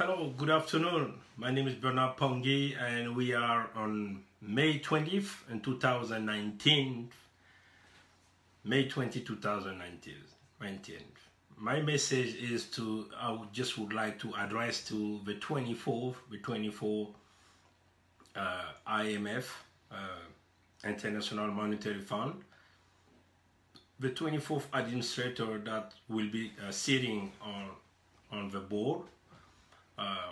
Hello, good afternoon. My name is Bernard Pongi and we are on May 20th in 2019. May 20, 2019. My message is would like to address to the 24 IMF, International Monetary Fund, the 24th administrator that will be sitting on the board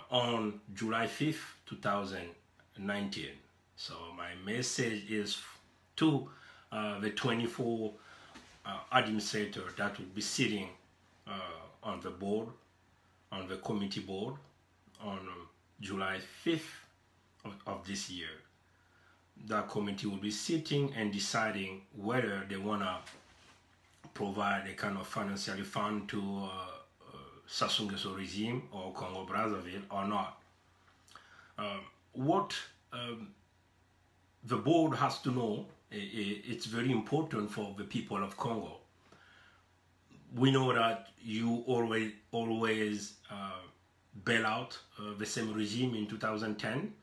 on July 5th, 2019. So my message is to the 24 administrator that will be sitting on the board, on the committee board on July 5th of this year. That committee will be sitting and deciding whether they want to provide a kind of financial fund to SASSOU'S regime or Congo-Brazzaville or not. What the board has to know, it's very important for the people of Congo. We know that you always bail out the same regime in 2010.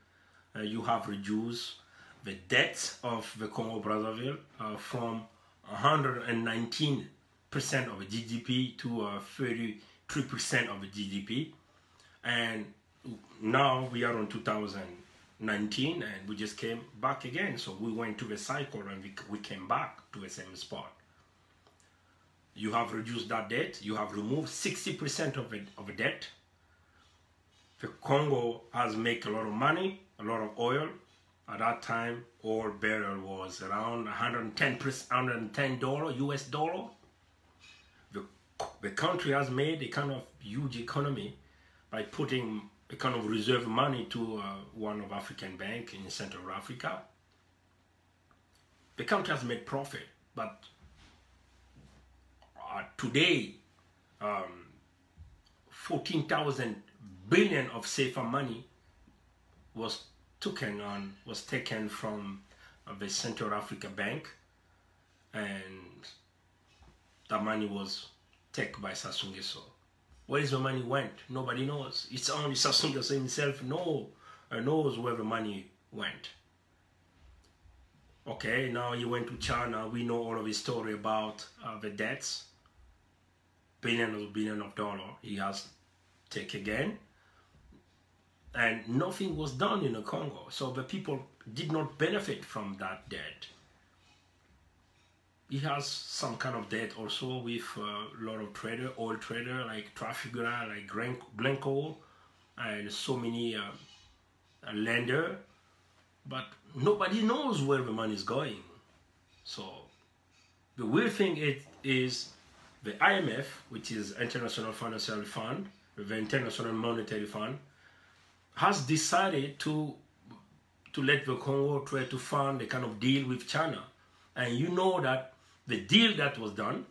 You have reduced the debts of the Congo-Brazzaville from 119% of the GDP to 33% of the GDP, and now we are on 2019 and we just came back again. So we went to the cycle and we came back to the same spot. You have reduced that debt, you have removed 60% of the debt. The Congo has made a lot of money, a lot of oil. At that time, oil barrel was around $110 US dollar. The country has made a kind of huge economy by putting a kind of reserve money to one of African bank in Central Africa. The country has made profit, but today 14,000 billion of safer money was taken from the Central Africa Bank, and that money was taken by SASSOU'S. Where is the money went? Nobody knows. It's only SASSOU'S himself knows where the money went. Okay, now he went to China. We know all of his story about the debts, billion of dollars he has taken again, and nothing was done in the Congo. So the people did not benefit from that debt. He has some kind of debt also with a lot of oil trader like Trafigura, like Glencore, and so many lender, but nobody knows where the money is going. So the weird thing is the IMF, which is International Financial Fund, the International Monetary Fund, has decided to let the Congo try to fund a kind of deal with China. And you know that the deal that was done,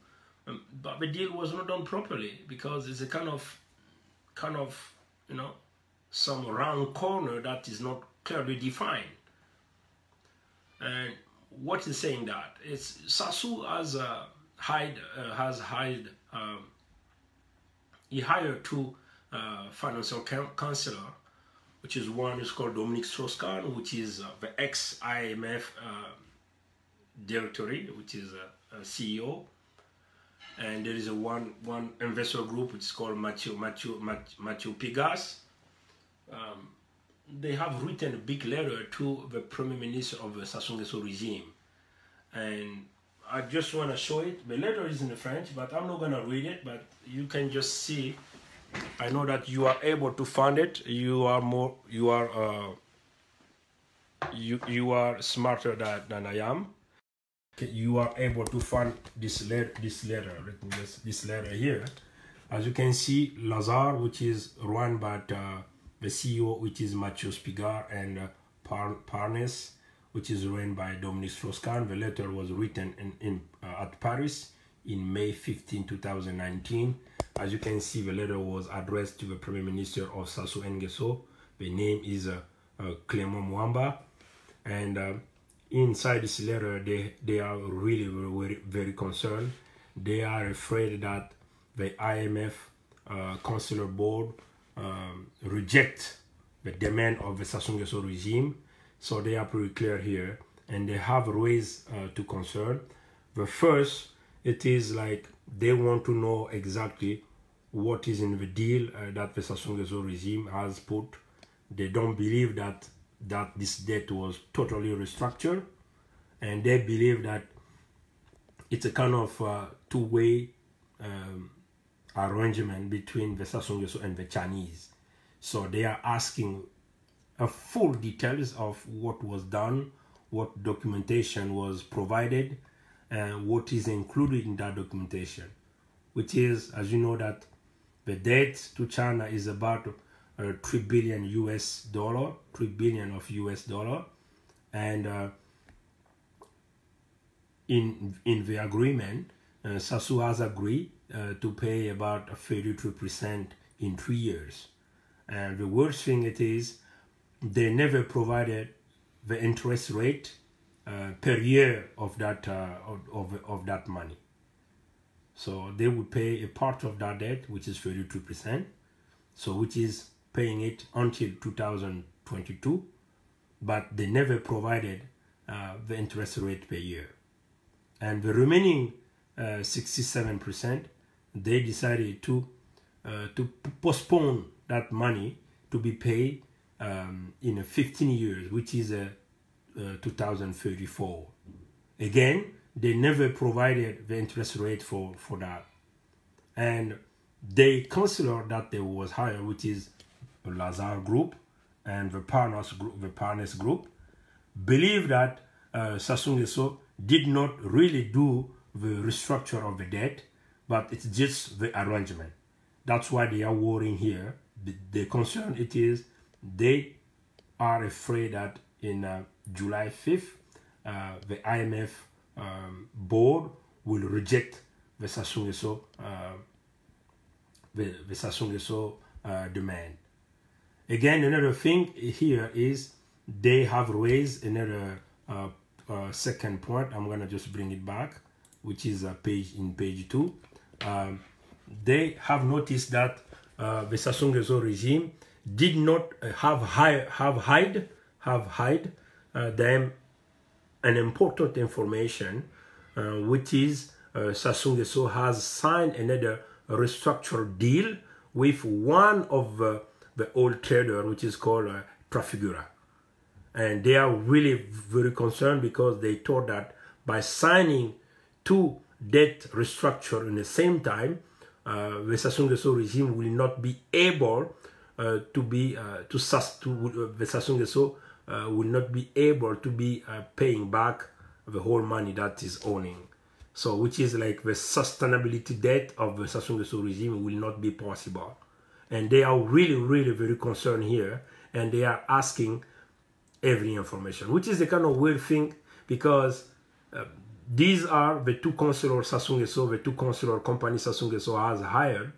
but the deal was not done properly, because it's a kind of some round corner that is not clearly defined. And what is saying that? It's SASSOU'S he hired two financial counselor, which is one is called Dominique Strauss-Kahn, which is the ex-IMF directory, which is a CEO, and there is one investor group which is called Mathieu Pigas. They have written a big letter to the Prime Minister of the SASSOU'S regime, and I just want to show it. The letter is in French, but I'm not going to read it, but you can just see. I know that you are able to find it. You are smarter than I am. You are able to find this letter. Let me just this letter here. As you can see, Lazare, which is run by the CEO, which is Mathieu Pigas, and Parnes, which is run by Dominique Strauss-Kahn. The letter was written at Paris in May 15, 2019. As you can see, the letter was addressed to the Prime Minister of SASSOU'S. The name is Clément Mwamba, and inside this letter, they are really very concerned. They are afraid that the IMF Councillor Board reject the demand of the Sassou Nguesso regime. So they are pretty clear here, and they have ways to concern. The first, it is like they want to know exactly what is in the deal that the Sassou Nguesso regime has put. They don't believe that this debt was totally restructured, and they believe that it's a kind of two-way arrangement between the Sassou Nguesso and the Chinese. So they are asking a full details of what was done, what documentation was provided, and what is included in that documentation, which is, as you know, that the debt to China is about $3 billion US, $3 billion of US dollar, and in the agreement, Sassou has agreed to pay about 33% in 3 years. And the worst thing it is, they never provided the interest rate per year of that of that money. So they would pay a part of that debt, which is 32%, so which is paying it until 2022, but they never provided the interest rate per year. And the remaining 67%, they decided to postpone that money to be paid in 15 years, which is 2034. Again, they never provided the interest rate for that. And they consider that there was higher, which is the Lazare Group and the Partners Group, believe that Sassou Nguesso did not really do the restructure of the debt, but it's just the arrangement. That's why they are worrying here. The concern it is, they are afraid that in July 5th, the IMF board will reject the Sassou Nguesso demand. Again, another thing here is they have raised another second point. I'm gonna just bring it back, which is page 2. They have noticed that the Sassou Nguesso regime did not hide them an important information, which is Sassou Nguesso has signed another restructured deal with one of the old trader, which is called Trafigura. And they are really very concerned because they thought that by signing two debt restructure in the same time, the Sassou Nguesso regime will not be able the Sassou Nguesso will not be able to be paying back the whole money that is owning. So, which is like the sustainability debt of the Sassou Nguesso regime will not be possible. And they are really, really very concerned here, and they are asking every information, which is a kind of weird thing because these are the two consulars Sassou Nguesso, the two consular companies Sassou Nguesso has hired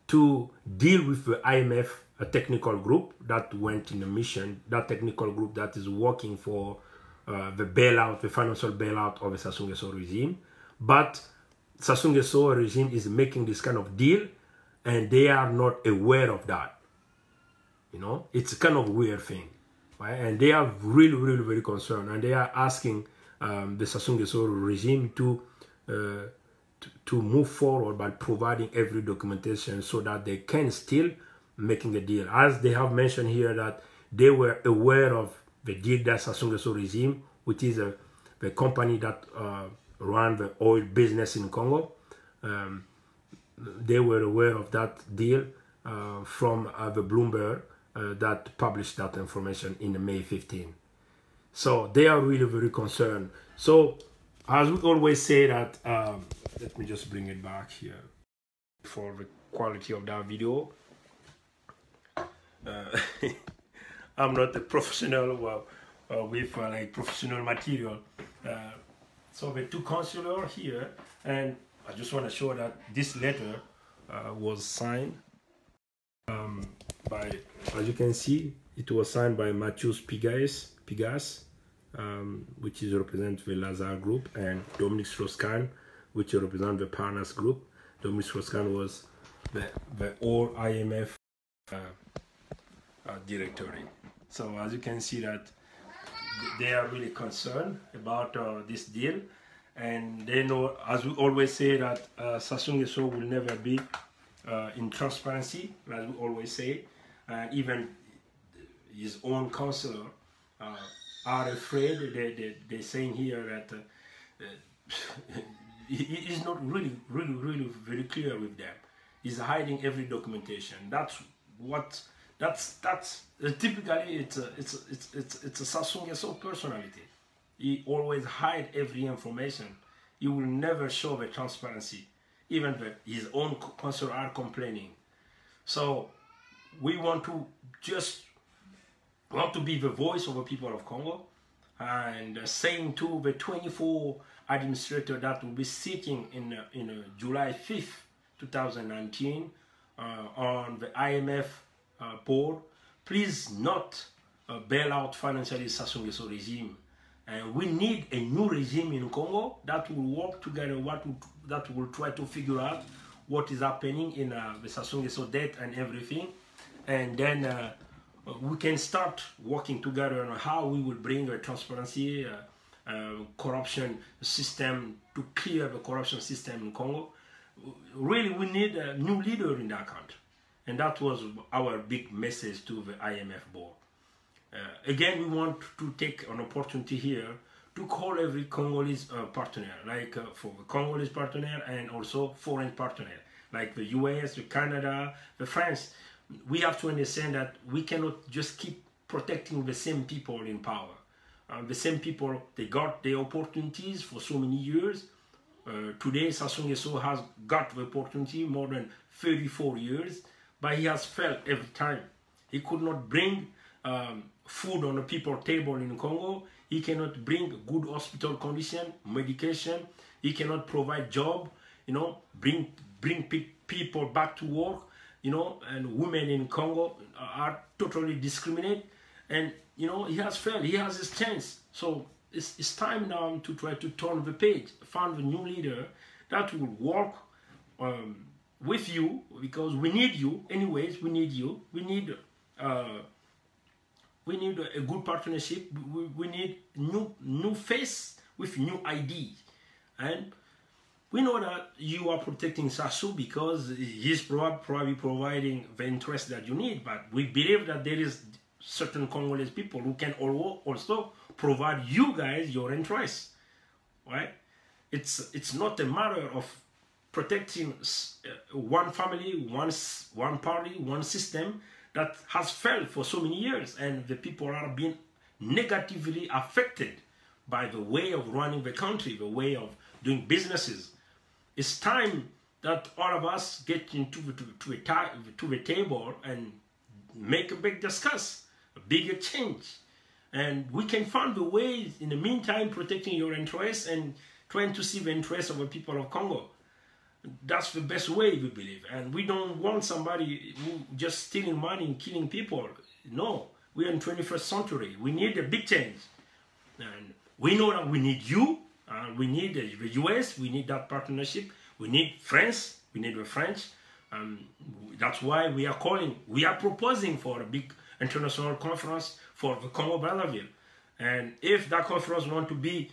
to deal with the IMF, a technical group that went in a mission, that technical group that is working for the bailout, the financial bailout of the Sassou Nguesso regime. But Sassou Nguesso regime is making this kind of deal, and they are not aware of that. You know, it's a kind of weird thing, right? And they are really, really very concerned, and they are asking the Sassou Nguesso regime to move forward by providing every documentation so that they can still making a deal. As they have mentioned here that they were aware of the deal that Sassou Nguesso regime, which is the company that run the oil business in Congo. They were aware of that deal from the Bloomberg that published that information in May 15. So they are really very concerned. So as we always say that, let me just bring it back here for the quality of that video. I'm not a professional with like professional material. So the two consulars here, and I just want to show that this letter was signed by, as you can see, it was signed by Mathias Pigas, which is represent the Lazare Group, and Dominique Strauss-Kahn, which represent the Partners Group. Dominique Strauss-Kahn was the old IMF directory. So as you can see that they are really concerned about this deal, and they know, as we always say, that Sassou Nguesso will never be in transparency, as we always say, and even his own counselor are afraid. They're saying here that he's not really very clear with them. He's hiding every documentation. That's typically it's a Sassou Nguesso personality. He always hide every information. He will never show the transparency, even though his own counsel are complaining. So we want to be the voice of the people of Congo, and saying to the 24 administrators that will be sitting in July 5th, 2019 on the IMF board, please not bail out financially Sassou Nguesso regime. And we need a new regime in Congo that will work together, that will try to figure out what is happening in the Sassou Nguesso debt and everything. And then we can start working together on how we will bring a transparency, corruption system, to clear the corruption system in Congo. Really, we need a new leader in that country. And that was our big message to the IMF board. Again, we want to take an opportunity here to call every Congolese partner, like for the Congolese partner and also foreign partner, like the US, the Canada, the France. We have to understand that we cannot just keep protecting the same people in power. The same people, they got the opportunities for so many years. Today, Sassou Nguesso has got the opportunity more than 34 years, but he has failed every time. He could not bring food on the people's table in Congo. He cannot bring good hospital condition, medication. He cannot provide job, bring people back to work, and women in Congo are totally discriminated. And, he has failed. He has his chance. So it's time now to try to turn the page, find a new leader that will work with you, because we need you. Anyways, we need you. We need a good partnership. We need new face with new ID. And we know that you are protecting Sassou because he's probably providing the interest that you need. But we believe that there is certain Congolese people who can also provide you guys your interests, right? It's not a matter of protecting one family, one party, one system that has failed for so many years, and the people are being negatively affected by the way of running the country, the way of doing businesses. It's time that all of us get into the table and make a big discuss, a bigger change. And we can find the ways, in the meantime, protecting your interests and trying to see the interests of the people of Congo. That's the best way, we believe. And we don't want somebody who just stealing money and killing people. No, we are in the 21st century. We need a big change. And we know that we need you. We need the US. We need that partnership. We need France. We need the French. That's why we are proposing for a big international conference for the Congo-Brazzaville. And if that conference wants to be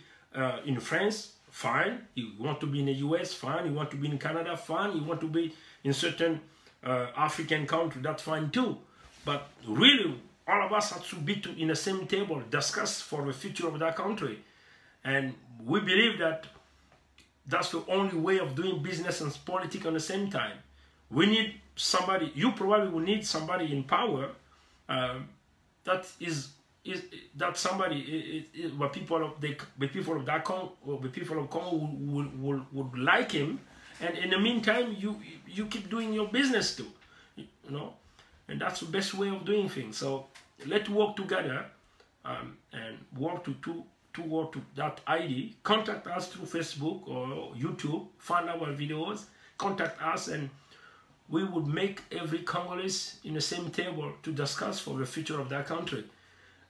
in France, fine. You want to be in the US, fine. You want to be in Canada, fine. You want to be in certain African country, that's fine too. But really, all of us have to be in the same table, discuss for the future of that country. And we believe that that's the only way of doing business and politics at the same time. We need somebody, you probably will need somebody in power that somebody, the people of that Congo, or the people of Congo would like him, and in the meantime you keep doing your business too, and that's the best way of doing things. So let's work together and work to that ID. Contact us through Facebook or YouTube, find our videos, contact us, and we would make every Congolese in the same table to discuss for the future of that country.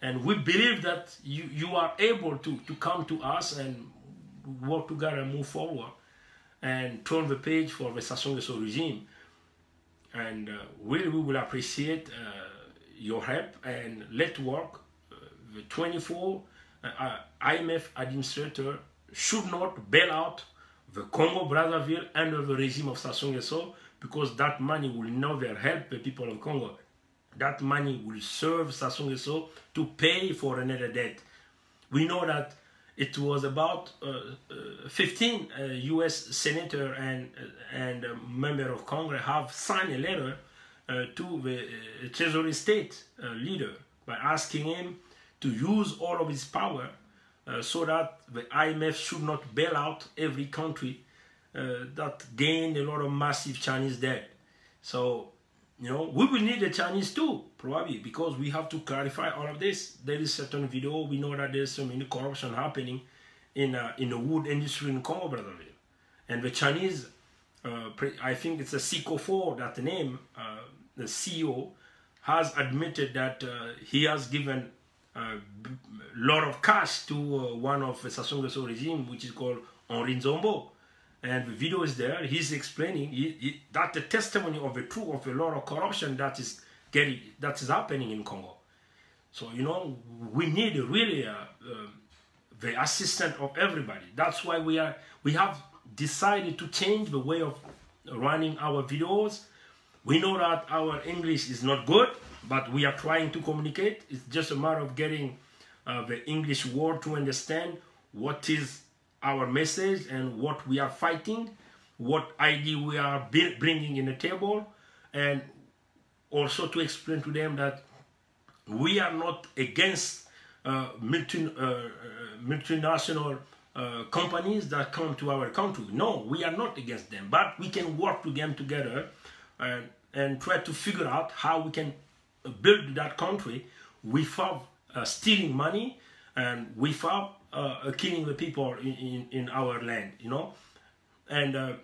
And we believe that you are able to come to us and work together and move forward and turn the page for the Sassou Nguesso regime. and we will appreciate your help, and let's work. The 24 IMF administrator should not bail out the Congo-Brazzaville under the regime of Sassou Nguesso, because that money will never help the people of Congo. That money will serve Sassou Nguesso to pay for another debt. We know that it was about 15 U.S. senator and member of Congress have signed a letter to the Treasury State leader by asking him to use all of his power so that the IMF should not bail out every country that gained a lot of massive Chinese debt. So, you know, we will need the Chinese too, probably, because we have to clarify all of this. There is certain video, we know that there's so many corruption happening in the wood industry in Congo-Brazzaville. And the Chinese, I think it's a CONGO-4, that name, the CEO, has admitted that he has given a lot of cash to one of the Sassou Nguesso regime, which is called Henri Nzombo. And the video is there. He's explaining that the testimony of the truth of a lot of corruption that is happening in Congo. So, you know, we need really the assistance of everybody. That's why we have decided to change the way of running our videos. We know that our English is not good, but we are trying to communicate. It's just a matter of getting the English word to understand what is our message and what we are fighting, what idea we are bringing in the table, and also to explain to them that we are not against multinational companies that come to our country. No, we are not against them, but we can work together and try to figure out how we can build that country without stealing money and without killing the people in our land, you know. And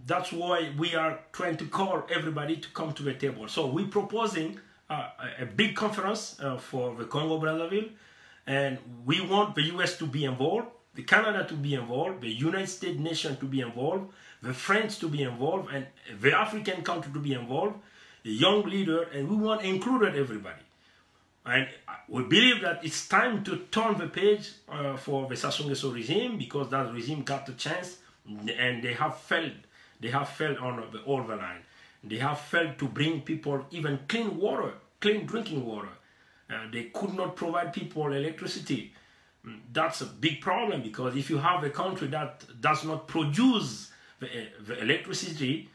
that's why we are trying to call everybody to come to the table. So we're proposing a big conference for the Congo-Brazzaville, and we want the US to be involved, the Canada to be involved, the United States nation to be involved, the French to be involved, and the African country to be involved, the young leader, and we want included everybody. And we believe that it's time to turn the page for the Sassou Nguesso regime, because that regime got the chance and they have failed. They have failed on all the line. They have failed to bring people even clean water, clean drinking water. They could not provide people electricity. That's a big problem, because if you have a country that does not produce the electricity,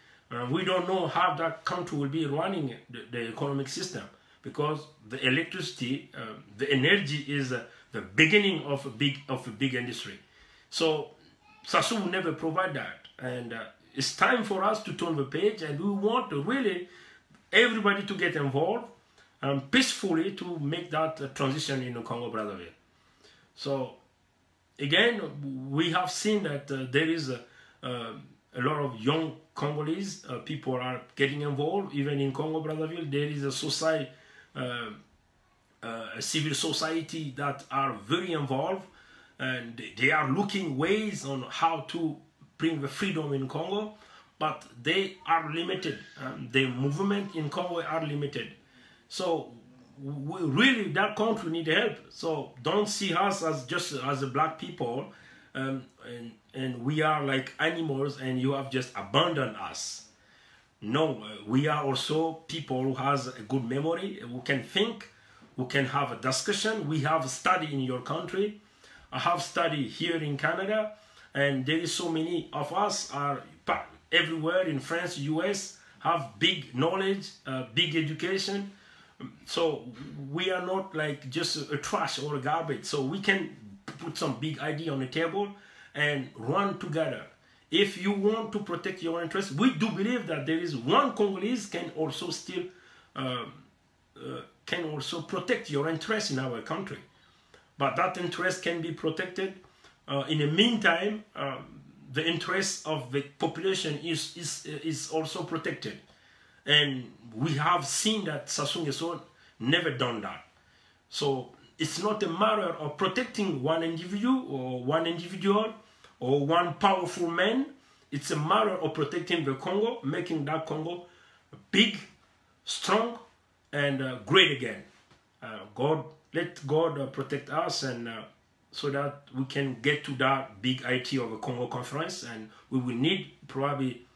we don't know how that country will be running the economic system. Because the electricity, the energy is the beginning of a big industry. So Sassou will never provide that, and it's time for us to turn the page, and we want to really everybody to get involved peacefully to make that transition in the Congo-Brazzaville. So again, we have seen that there is a lot of young Congolese people are getting involved. Even in Congo-Brazzaville, there is a society. A civil society that are very involved, and they are looking ways on how to bring the freedom in Congo, but they are limited. The movement in Congo are limited. So we really, that country need help. So don't see us as just as a black people and we are like animals and you have just abandoned us. No, we are also people who has a good memory, who can think, who can have a discussion. We have studied in your country. I have studied here in Canada, and there is so many of us are everywhere in France, US, have big knowledge, big education. So we are not like just a trash or a garbage. So we can put some big idea on the table and run together. If you want to protect your interests, we do believe that there is one Congolese can also still protect your interests in our country. But that interest can be protected. In the meantime, the interests of the population is also protected. And we have seen that Sassou Nguesso never done that. So it's not a matter of protecting one individual or one powerful man. It's a matter of protecting the Congo, making that Congo big strong and great again. Let God protect us, and so that we can get to that big IT of a Congo conference, and we will need probably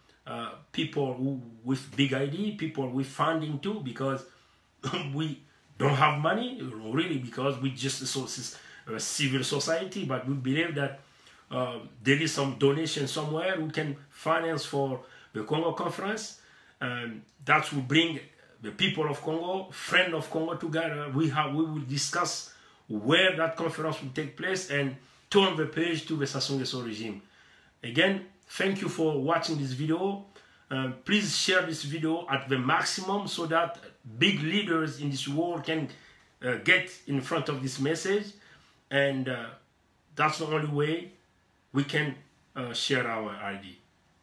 people who with big idea, people with funding too, because we don't have money really, because we just a civil society, but we believe that there is some donation somewhere we can finance for the Congo conference, and that will bring the people of Congo, friends of Congo together. We will discuss where that conference will take place and turn the page to the Sassou Nguesso regime. Again, thank you for watching this video. Please share this video at the maximum so that big leaders in this world can get in front of this message, and that's the only way we can share our idea.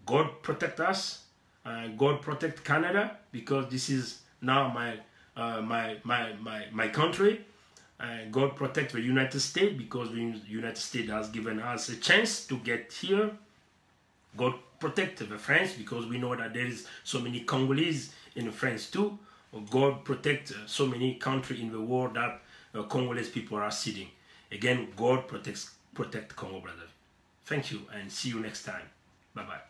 God protect us, God protect Canada, because this is now my country. God protect the United States, because the United States has given us a chance to get here. God protect the French, because we know that there is so many Congolese in France too. God protect so many countries in the world that Congolese people are sitting. Again, God protect Congo-Brazzaville. Thank you, and see you next time. Bye-bye.